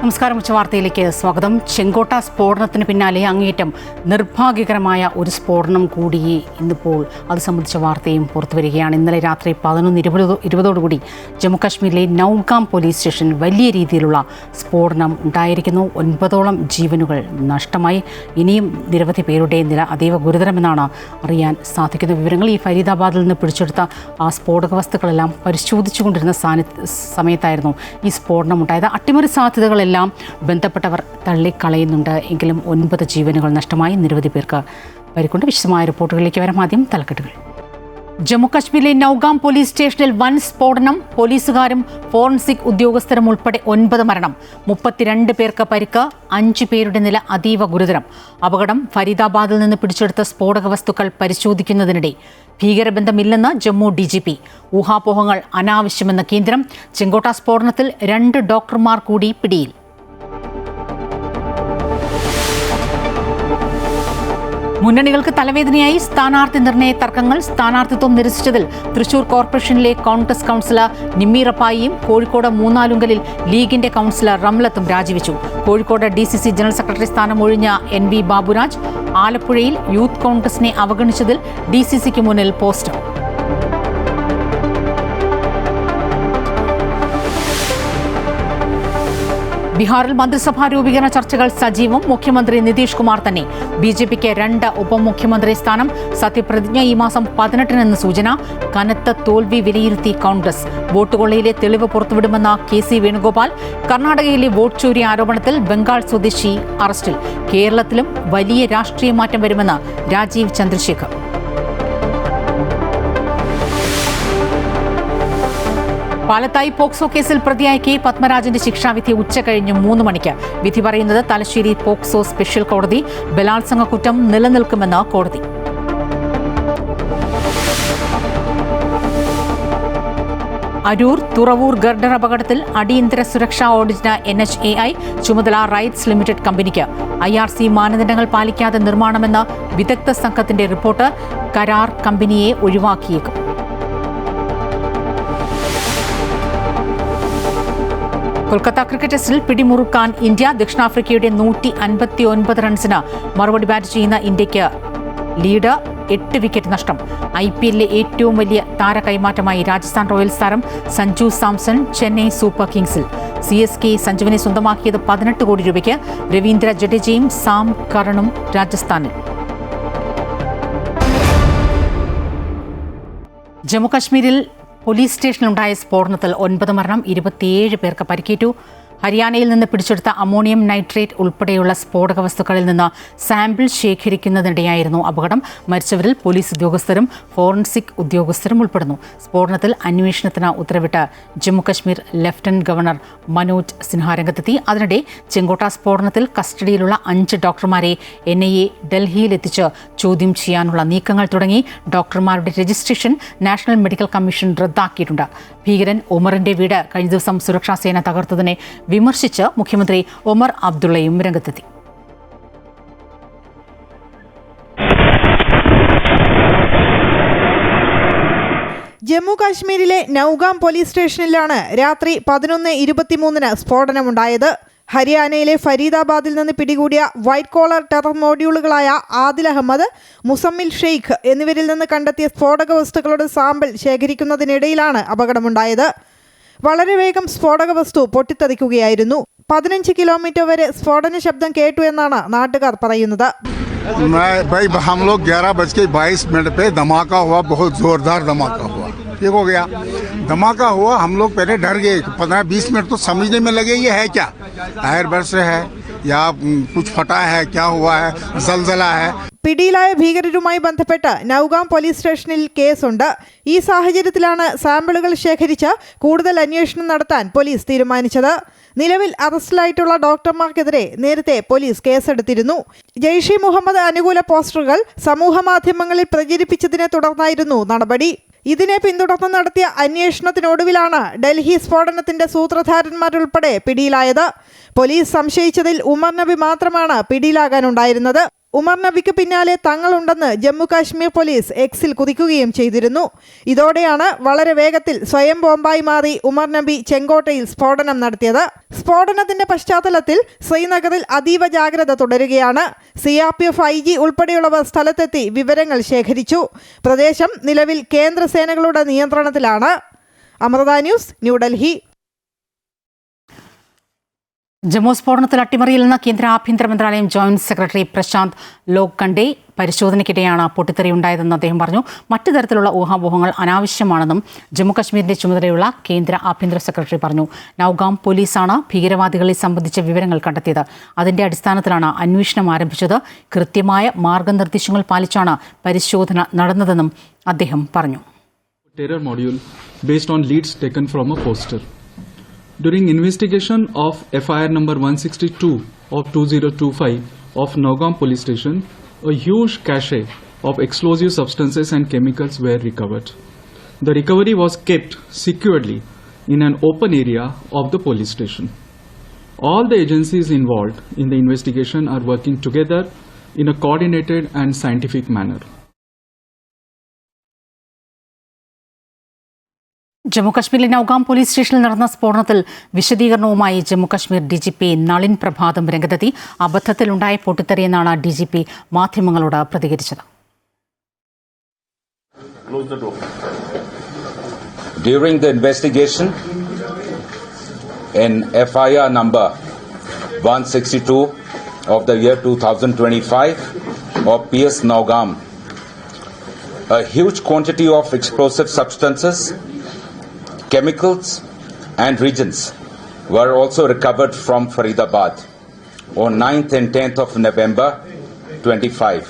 നമസ്കാരം. ഉച്ചവാർത്തയിലേക്ക് സ്വാഗതം. ചെങ്കോട്ട സ്ഫോടനത്തിന് പിന്നാലെ അങ്ങേയറ്റം നിർഭാഗ്യകരമായ ഒരു സ്ഫോടനം കൂടി ഇന്നിപ്പോൾ അത് സംബന്ധിച്ച വാർത്തയും പുറത്തുവരികയാണ്. ഇന്നലെ രാത്രി 11:20 ജമ്മു കാശ്മീരിലെ നൗഗാം പോലീസ് സ്റ്റേഷനിൽ വലിയ രീതിയിലുള്ള സ്ഫോടനം ഉണ്ടായിരിക്കുന്നു. 9ഓളം ജീവനുകൾ നഷ്ടമായി. ഇനിയും നിരവധി പേരുടെ നില അതീവ ഗുരുതരമെന്നാണ് അറിയാൻ സാധിക്കുന്ന വിവരങ്ങൾ. ഈ ഫരീദാബാദിൽ നിന്ന് പിടിച്ചെടുത്ത ആ സ്ഫോടക വസ്തുക്കളെല്ലാം പരിശോധിച്ചുകൊണ്ടിരുന്ന സമയത്തായിരുന്നു ഈ സ്ഫോടനം ഉണ്ടായത്. അട്ടിമറി സാധ്യതകളെല്ലാം ബന്ധപ്പെട്ടവർ തള്ളിക്കളയുന്നുണ്ട്. എങ്കിലും 9 ജീവനുകൾ നഷ്ടമായി, നിരവധി പേർക്ക് പരിക്കുണ്ട്. വിശദമായ റിപ്പോർട്ടുകളിലേക്ക് വരാം. ആദ്യം തലക്കെട്ടുകൾ. ജമ്മു കാശ്മീരിലെ നൗഗാം പോലീസ് സ്റ്റേഷനിൽ വൻ സ്ഫോടനം. പോലീസുകാരും ഫോറൻസിക് ഉദ്യോഗസ്ഥരും ഉൾപ്പെടെ 9 മരണം, 32 പേർക്ക് പരിക്ക്, 5 പേരുടെ നില അതീവ ഗുരുതരം. അപകടം ഫരീദാബാദിൽ നിന്ന് പിടിച്ചെടുത്ത സ്ഫോടക വസ്തുക്കൾ പരിശോധിക്കുന്നതിനിടെ ഭീകരബന്ധമില്ലെന്ന് ജമ്മു DGP. ഊഹാപോഹങ്ങൾ അനാവശ്യമെന്ന കേന്ദ്രം. ചെങ്കോട്ട സ്ഫോടനത്തിൽ 2 ഡോക്ടർമാർ കൂടി പിടിയിൽ. മുന്നണികൾക്ക് തലവേദനയായി സ്ഥാനാർത്ഥി നിർണയ തർക്കങ്ങൾ. സ്ഥാനാർത്ഥിത്വം നിരസിച്ചതിൽ തൃശൂർ കോർപ്പറേഷനിലെ കോൺഗ്രസ് കൗൺസിലർ നിമ്മി റപ്പായിയും കോഴിക്കോട് മൂന്നാലുങ്കലിൽ ലീഗിന്റെ കൗൺസിലർ റംലത്തും രാജിവെച്ചു. കോഴിക്കോട് DCC ജനറൽ സെക്രട്ടറി സ്ഥാനം ഒഴിഞ്ഞ NV ബാബുരാജ്. ആലപ്പുഴയിൽ യൂത്ത് കോൺഗ്രസിനെ അവഗണിച്ചതിൽ DCCക്ക് മുന്നിൽ പോസ്റ്റർ. ബീഹാറിൽ മന്ത്രിസഭാ രൂപീകരണ ചർച്ചകൾ സജീവം. മുഖ്യമന്ത്രി നിതീഷ് കുമാർ തന്നെ. BJPക്ക് 2 ഉപമുഖ്യമന്ത്രി സ്ഥാനം. സത്യപ്രതിജ്ഞ ഈ മാസം 18-നെന്ന് സൂചന. കനത്ത തോൽവി വിലയിരുത്തി കോൺഗ്രസ്. വോട്ട് കൊള്ളയിലെ തെളിവ് പുറത്തുവിടുമെന്ന KC വേണുഗോപാൽ. കർണാടകയിലെ വോട്ട് ചോരി ആരോപണത്തിൽ ബംഗാൾ സ്വദേശി അറസ്റ്റിൽ. കേരളത്തിലും വലിയ രാഷ്ട്രീയ മാറ്റം വരുമെന്ന് രാജീവ് ചന്ദ്രശേഖർ. പാലത്തായി പോക്സോ കേസിൽ പ്രതിയായ K പത്മരാജന്റെ ശിക്ഷാവിധി ഉച്ചകഴിഞ്ഞ് 3 മണിക്ക്. വിധി പറയുന്നത് തലശ്ശേരി പോക്സോ സ്പെഷ്യൽ കോടതി. ബലാത്സംഗ കുറ്റം നിലനിൽക്കുമെന്ന് കോടതി. അരൂർ തുറവൂർ ഗർഡർ അപകടത്തിൽ അടിയന്തര സുരക്ഷാ ഓഡിറ്റിന് NHAI ചുമതല റൈറ്റ്സ് ലിമിറ്റഡ് കമ്പനിക്ക്. IRC മാനദണ്ഡങ്ങൾ പാലിക്കാതെ നിർമ്മാണമെന്ന വിദഗ്ധ സംഘത്തിന്റെ റിപ്പോർട്ട്. കരാർ കമ്പനിയെ ഒഴിവാക്കിയേക്കും. കൊൽക്കത്ത ക്രിക്കറ്റ് ടെസ്റ്റിൽ പിടിമുറുക്കാൻ ഇന്ത്യ. ദക്ഷിണാഫ്രിക്കയുടെ 159 റൺസിന് മറുപടി ബാറ്റ് ചെയ്യുന്ന ഇന്ത്യയ്ക്ക് ലീഡ്. 8 വിക്കറ്റ് നഷ്ടം. IPL-ലെ ഏറ്റവും വലിയ താര കൈമാറ്റമായി രാജസ്ഥാൻ റോയൽസ് താരം സഞ്ജു സാംസൺ ചെന്നൈ സൂപ്പർ കിങ്സിൽ. CSK സഞ്ജുവിനെ സ്വന്തമാക്കിയത് 18 കോടി രൂപയ്ക്ക്. രവീന്ദ്ര ജഡേജയും സാം കറണും രാജസ്ഥാനിൽ. ജമ്മുകാശ്മീരിൽ പോലീസ് സ്റ്റേഷനിലുണ്ടായ സ്ഫോടനത്തിൽ 9 മരണം, 27 പേർക്ക് പരിക്കേറ്റു. ഹരിയാനയിൽ നിന്ന് പിടിച്ചെടുത്ത അമോണിയം നൈട്രേറ്റ് ഉൾപ്പെടെയുള്ള സ്ഫോടക വസ്തുക്കളിൽ നിന്ന് സാമ്പിൾ ശേഖരിക്കുന്നതിനിടെയായിരുന്നു അപകടം. മരിച്ചവരിൽ പോലീസ് ഉദ്യോഗസ്ഥരും ഫോറൻസിക് ഉദ്യോഗസ്ഥരും ഉൾപ്പെടുന്നു. സ്ഫോടനത്തിൽ അന്വേഷണത്തിന് ഉത്തരവിട്ട് ജമ്മുകശ്മീർ ലഫ്റ്റനന്റ് ഗവർണർ മനോജ് സിൻഹ രംഗത്തെത്തി. അതിനിടെ ചെങ്കോട്ട സ്ഫോടനത്തിൽ കസ്റ്റഡിയിലുള്ള 5 ഡോക്ടർമാരെ NIA ഡൽഹിയിലെത്തിച്ച് ചോദ്യം ചെയ്യാനുള്ള നീക്കങ്ങൾ തുടങ്ങി. ഡോക്ടർമാരുടെ രജിസ്ട്രേഷൻ നാഷണൽ മെഡിക്കൽ കമ്മീഷൻ റദ്ദാക്കിയിട്ടുണ്ട്. ഭീകരൻ ഒമറിന്റെ വീട് കഴിഞ്ഞ ദിവസം സുരക്ഷാസേന തകർത്തതിനെ വിമർശിച്ച് മുഖ്യമന്ത്രി ഒമർ അബ്ദുള്ളയും രംഗത്തെത്തി. ജമ്മു കാശ്മീരിലെ നൗഗാം പോലീസ് സ്റ്റേഷനിലാണ് രാത്രി 11:23 സ്ഫോടനമുണ്ടായത്. ഹരിയാനയിലെ ഫരീദാബാദിൽ നിന്ന് പിടികൂടിയ വൈറ്റ് കോളർ ടെറർ മോഡ്യൂളുകളായ ആദിൽ അഹമ്മദ്, മുസമ്മിൽ ഷെയ്ഖ് എന്നിവരിൽ നിന്ന് കണ്ടെത്തിയ സ്ഫോടക വസ്തുക്കളുടെ സാമ്പിൾ ശേഖരിക്കുന്നതിനിടയിലാണ് അപകടമുണ്ടായത്. വളരെ വേഗം സ്ഫോടക വസ്തു പൊട്ടിത്തെറിക്കുകയായിരുന്നു. 15 കിലോമീറ്റർ വരെ സ്ഫോടന ശബ്ദം കേട്ടു എന്നാണ് നാട്ടുകാർ പറയുന്നത്. हम लोग 11:22 पे धमाका हुआ, बहुत जोरदार धमाका हुआ. ठीक हो गया, धमाका हुआ, हम लोग पहले डर गए. 15-20 मिनट तो समझने में लगे ये है क्या, फायर बर्स्ट है या कुछ फटा है, क्या हुआ है, जलजला है. പിടിയിലായ ഭീകരരുമായി ബന്ധപ്പെട്ട് നൗഗാം പോലീസ് സ്റ്റേഷനിൽ കേസുണ്ട്. ഈ സാഹചര്യത്തിലാണ് സാമ്പിളുകൾ ശേഖരിച്ച് കൂടുതൽ അന്വേഷണം നടത്താൻ പോലീസ് തീരുമാനിച്ചത്. നിലവിൽ അറസ്റ്റിലായിട്ടുള്ള ഡോക്ടർമാർക്കെതിരെ നേരത്തെ പോലീസ് കേസെടുത്തിരുന്നു. ജെയ്ഷെ മുഹമ്മദ് അനുകൂല പോസ്റ്ററുകൾ സമൂഹമാധ്യമങ്ങളിൽ പ്രചരിപ്പിച്ചതിനെ തുടർന്നായിരുന്നു നടപടി. ഇതിനെ പിന്തുടർന്ന് നടത്തിയ അന്വേഷണത്തിനൊടുവിലാണ് ഡൽഹി സ്ഫോടനത്തിന്റെ സൂത്രധാരന്മാരുൾപ്പെടെ പിടിയിലായത്. പോലീസ് സംശയിച്ചതിൽ ഉമർ നബി മാത്രമാണ് പിടിയിലാകാനുണ്ടായിരുന്നത്. ഉമർ നബിക്ക് പിന്നാലെ തങ്ങളുണ്ടെന്ന് ജമ്മു കാശ്മീർ പോലീസ് എക്സിൽ കുതിക്കുകയും ചെയ്തിരുന്നു. ഇതോടെയാണ് വളരെ വേഗത്തിൽ സ്വയം ബോംബായി മാറി ഉമർ നബി ചെങ്കോട്ടയിൽ സ്ഫോടനം നടത്തിയത്. സ്ഫോടനത്തിന്റെ പശ്ചാത്തലത്തിൽ ശ്രീനഗറിൽ അതീവ ജാഗ്രത തുടരുകയാണ്. CRPF IG ഉൾപ്പെടെയുള്ളവർ സ്ഥലത്തെത്തി വിവരങ്ങൾ ശേഖരിച്ചു. പ്രദേശം നിലവിൽ കേന്ദ്രസേനകളുടെ നിയന്ത്രണത്തിലാണ്. അമൃത ന്യൂസ്, ന്യൂഡൽഹി. ജമ്മു സ്ഫോടനത്തിൽ അട്ടിമറിയിൽ നിന്ന് കേന്ദ്ര ആഭ്യന്തര മന്ത്രാലയം ജോയിന്റ് സെക്രട്ടറി പ്രശാന്ത് ലോക്കണ്ടെ പരിശോധനയ്ക്കിടെയാണ് പൊട്ടിത്തെറിയുണ്ടായതെന്ന് അദ്ദേഹം പറഞ്ഞു. മറ്റു തരത്തിലുള്ള ഊഹാപോഹങ്ങൾ അനാവശ്യമാണെന്നും ജമ്മുകശ്മീരിന്റെ ചുമതലയുള്ള കേന്ദ്ര ആഭ്യന്തര സെക്രട്ടറി പറഞ്ഞു. നൌഗാം പോലീസാണ് ഭീകരവാദികളെ സംബന്ധിച്ച വിവരങ്ങൾ കണ്ടെത്തിയത്. അതിന്റെ അടിസ്ഥാനത്തിലാണ് അന്വേഷണം ആരംഭിച്ചത്. കൃത്യമായ മാർഗനിർദ്ദേശങ്ങൾ പാലിച്ചാണ് പരിശോധന നടന്നതെന്നും അദ്ദേഹം പറഞ്ഞു. Terror module based on leads taken from a poster. During investigation of FIR number 162 of 2025 of Nowgam police station, a huge cache of explosive substances and chemicals were recovered. The recovery was kept securely in an open area of the police station. All the agencies involved in the investigation are working together in a coordinated and scientific manner. ജമ്മുകശ്മീരിലെ Nowgam police സ്റ്റേഷനിൽ നടന്ന സ്ഫോടനത്തിൽ വിശദീകരണവുമായി Jammu Kashmir DGP Nalin പ്രഭാതം രംഗത്തെത്തി. അബദ്ധത്തിലുണ്ടായ പൊട്ടിത്തെറിയെന്നാണ് DGP മാധ്യമങ്ങളോട് പ്രതികരിച്ചത്. During the investigation in FIR number 162 of the year 2025 of PS Nowgam, a huge quantity of explosive substances, chemicals and reagents were also recovered from Faridabad on 9th and 10th of November 25.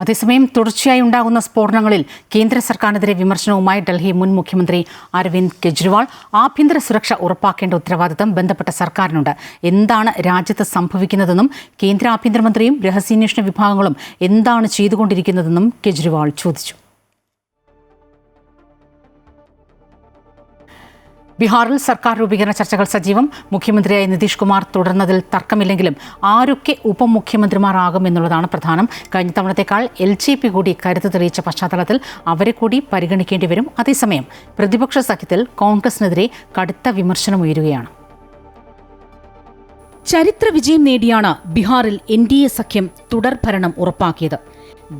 അതേസമയം തുടർച്ചയായി ഉണ്ടാകുന്ന സ്ഫോടനങ്ങളിൽ കേന്ദ്ര സർക്കാരിനെതിരെ വിമർശനവുമായി ഡൽഹി മുൻ മുഖ്യമന്ത്രി അരവിന്ദ് കെജ്രിവാൾ. ആഭ്യന്തര സുരക്ഷ ഉറപ്പാക്കേണ്ട ഉത്തരവാദിത്തം ബന്ധപ്പെട്ട സർക്കാരിനുണ്ട്. എന്താണ് രാജ്യത്ത് സംഭവിക്കുന്നതെന്നും കേന്ദ്ര ആഭ്യന്തരമന്ത്രിയും രഹസ്യാന്വേഷണ വിഭാഗങ്ങളും എന്താണ് ചെയ്തുകൊണ്ടിരിക്കുന്നതെന്നും കെജ്രിവാൾ ചോദിച്ചു. ബീഹാറിൽ സർക്കാർ രൂപീകരണ ചർച്ചകൾ സജീവം. മുഖ്യമന്ത്രിയായ നിതീഷ് കുമാർ തുടർന്നതിൽ തർക്കമില്ലെങ്കിലും ആരൊക്കെ ഉപമുഖ്യമന്ത്രിമാരാകും എന്നുള്ളതാണ് പ്രധാനം. കഴിഞ്ഞ തവണത്തേക്കാൾ LJP കൂടി കരുത്ത് തെളിയിച്ച പശ്ചാത്തലത്തിൽ അവരെ കൂടി പരിഗണിക്കേണ്ടി വരും. അതേസമയം പ്രതിപക്ഷ സഖ്യത്തിൽ കോൺഗ്രസിനെതിരെ കടുത്ത വിമർശനമുയരുകയാണ്. ചരിത്ര വിജയം നേടിയാണ് ബീഹാറിൽ NDA സഖ്യം തുടർഭരണം ഉറപ്പാക്കിയത്.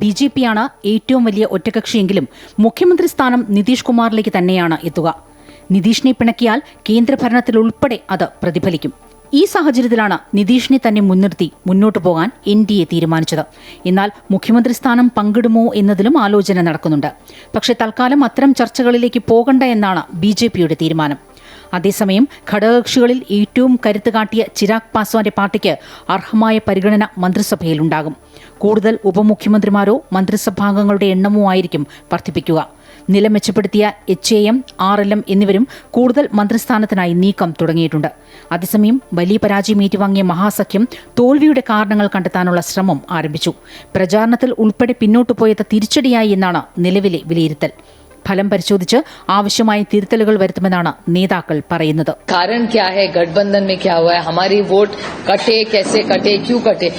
BJP-യാണ് ഏറ്റവും വലിയ ഒറ്റകക്ഷിയെങ്കിലും മുഖ്യമന്ത്രി സ്ഥാനം നിതീഷ് കുമാറിലേക്ക് തന്നെയാണ് എത്തുക. നിതീഷിനെ പിണക്കിയാൽ കേന്ദ്രഭരണത്തിൽ ഉൾപ്പെടെ അത് പ്രതിഫലിക്കും. ഈ സാഹചര്യത്തിലാണ് നിതീഷിനെ തന്നെ മുൻനിർത്തി മുന്നോട്ടു പോകാൻ NDA തീരുമാനിച്ചത്. എന്നാൽ മുഖ്യമന്ത്രി സ്ഥാനം പങ്കിടുമോ എന്നതിലും ആലോചന നടക്കുന്നുണ്ട്. പക്ഷേ തൽക്കാലം അത്തരം ചർച്ചകളിലേക്ക് പോകണ്ട എന്നാണ് BJP-യുടെ തീരുമാനം. അതേസമയം ഘടകകക്ഷികളിൽ ഏറ്റവും കരുത്ത് കാട്ടിയ ചിരാഗ് പാസ്വാന്റെ പാർട്ടിക്ക് അർഹമായ പരിഗണന മന്ത്രിസഭയിലുണ്ടാകും. കൂടുതൽ ഉപമുഖ്യമന്ത്രിമാരോ മന്ത്രിസഭാംഗങ്ങളുടെ എണ്ണമോ ആയിരിക്കും വർദ്ധിപ്പിക്കുക. നില മെച്ചപ്പെടുത്തിയ HAM, RLM എന്നിവരും കൂടുതൽ മന്ത്രിസ്ഥാനത്തിനായി നീക്കം തുടങ്ങിയിട്ടുണ്ട്. അതേസമയം വലിയ പരാജയം ഏറ്റുവാങ്ങിയ മഹാസഖ്യം തോൽവിയുടെ കാരണങ്ങൾ കണ്ടെത്താനുള്ള ശ്രമം ആരംഭിച്ചു. പ്രചാരണത്തിൽ ഉൾപ്പെടെ പിന്നോട്ടു പോയത് തിരിച്ചടിയായി എന്നാണ് നിലവിലെ വിലയിരുത്തൽ. ഫലം പരിശോധിച്ച് ആവശ്യമായ തിരുത്തലുകൾ വരുത്തുമെന്നാണ് നേതാക്കൾ പറയുന്നത്. कारण क्या है, गठबंधन में क्या हुआ है, हमारी वोट कटे, कैसे कटे, क्यों कटे,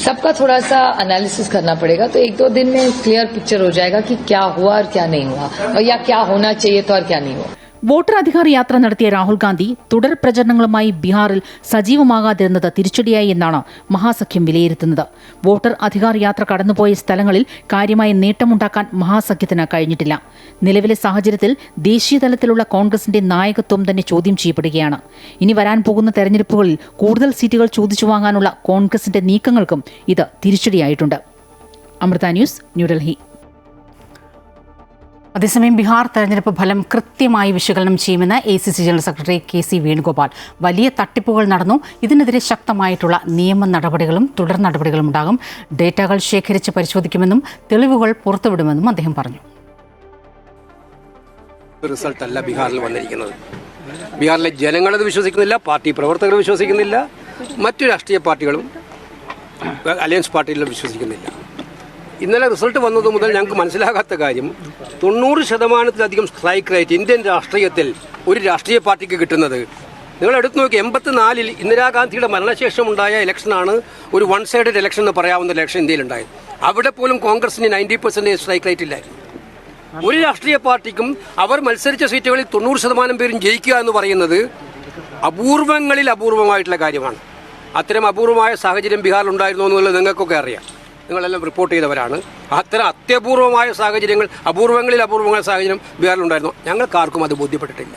सबका थोड़ा सा एनालिसिस करना पड़ेगा. तो 1-2 दिन में क्लियर पिक्चर हो जाएगा कि क्या हुआ और क्या नहीं हुआ, और या क्या होना चाहिए था और क्या नहीं हुआ. വോട്ടർ അധികാർ യാത്ര നടത്തിയ രാഹുൽ ഗാന്ധി തുടർ പ്രചരണങ്ങളുമായി ബീഹാറിൽ സജീവമാകാതിരുന്നത് തിരിച്ചടിയായി എന്നാണ് മഹാസഖ്യം വിലയിരുത്തുന്നത്. വോട്ടർ അധികാർ യാത്ര കടന്നുപോയ സ്ഥലങ്ങളിൽ കാര്യമായ നേട്ടമുണ്ടാക്കാൻ മഹാസഖ്യത്തിന് കഴിഞ്ഞിട്ടില്ല. നിലവിലെ സാഹചര്യത്തിൽ ദേശീയ തലത്തിലുള്ള കോൺഗ്രസിന്റെ നായകത്വം തന്നെ ചോദ്യം ചെയ്യപ്പെടുകയാണ്. ഇനി വരാൻ പോകുന്ന തെരഞ്ഞെടുപ്പുകളിൽ കൂടുതൽ സീറ്റുകൾ ചോദിച്ചു വാങ്ങാനുള്ള കോൺഗ്രസിന്റെ നീക്കങ്ങൾക്കും ഇത് തിരിച്ചടിയായിട്ടുണ്ട്. അമൃത ന്യൂസ്, ന്യൂഡൽഹി. അതേസമയം ബീഹാർ തെരഞ്ഞെടുപ്പ് ഫലം കൃത്യമായി വിശകലനം ചെയ്യുമെന്ന് ACC general secretary KC Venugopal. വലിയ തട്ടിപ്പുകൾ നടന്നു. ഇതിനെതിരെ ശക്തമായിട്ടുള്ള നിയമ നടപടികളും തുടർ നടപടികളും ഉണ്ടാകും. ഡേറ്റകൾ ശേഖരിച്ച് പരിശോധിക്കുമെന്നും തെളിവുകൾ പുറത്തുവിടുമെന്നും അദ്ദേഹം പറഞ്ഞു. റിസൾട്ട് അല്ല ബീഹാറിൽ വന്നിരിക്കുന്നത്. ബീഹാറിലെ ജനങ്ങളത് വിശ്വസിക്കുന്നില്ല, പാർട്ടി പ്രവർത്തകർ വിശ്വസിക്കുന്നില്ല, മറ്റു രാഷ്ട്രീയ പാർട്ടികളും അലയൻസ് പാർട്ടികളും വിശ്വസിക്കുന്നില്ല. ഇന്നലെ റിസൾട്ട് വന്നത് മുതൽ ഞങ്ങൾക്ക് മനസ്സിലാകാത്ത കാര്യം 90% സ്ട്രൈക്ക് റേറ്റ് ഇന്ത്യൻ രാഷ്ട്രീയത്തിൽ ഒരു രാഷ്ട്രീയ പാർട്ടിക്ക് കിട്ടുന്നത് നിങ്ങൾ എടുത്തു നോക്കി 84-ൽ ഇന്ദിരാഗാന്ധിയുടെ മരണശേഷം ഉണ്ടായ ഇലക്ഷനാണ് ഒരു വൺ സൈഡഡ് ഇലക്ഷൻ എന്ന് പറയാവുന്ന ഇലക്ഷൻ ഇന്ത്യയിലുണ്ടായത്. അവിടെ പോലും കോൺഗ്രസിന് 90% സ്ട്രൈക്ക് റേറ്റ് ഇല്ലായിരുന്നു. ഒരു രാഷ്ട്രീയ പാർട്ടിക്കും അവർ മത്സരിച്ച സീറ്റുകളിൽ 90% പേരും ജയിക്കുക എന്ന് പറയുന്നത് അപൂർവങ്ങളിൽ അപൂർവമായിട്ടുള്ള കാര്യമാണ്. അത്തരം അപൂർവമായ സാഹചര്യം ബീഹാറിൽ ഉണ്ടായിരുന്നു എന്നുള്ളത് നിങ്ങൾക്കൊക്കെ അറിയാം. നിങ്ങളെല്ലാം റിപ്പോർട്ട് ചെയ്തവരാണ്. അത്തരം അത്യപൂർവമായ സാഹചര്യങ്ങൾ, അപൂർവങ്ങളിൽ അപൂർവമായ സാഹചര്യം ബീഹാറിലുണ്ടായിരുന്നു. ഞങ്ങൾക്കാർക്കും അത് ബോധ്യപ്പെട്ടിട്ടില്ല.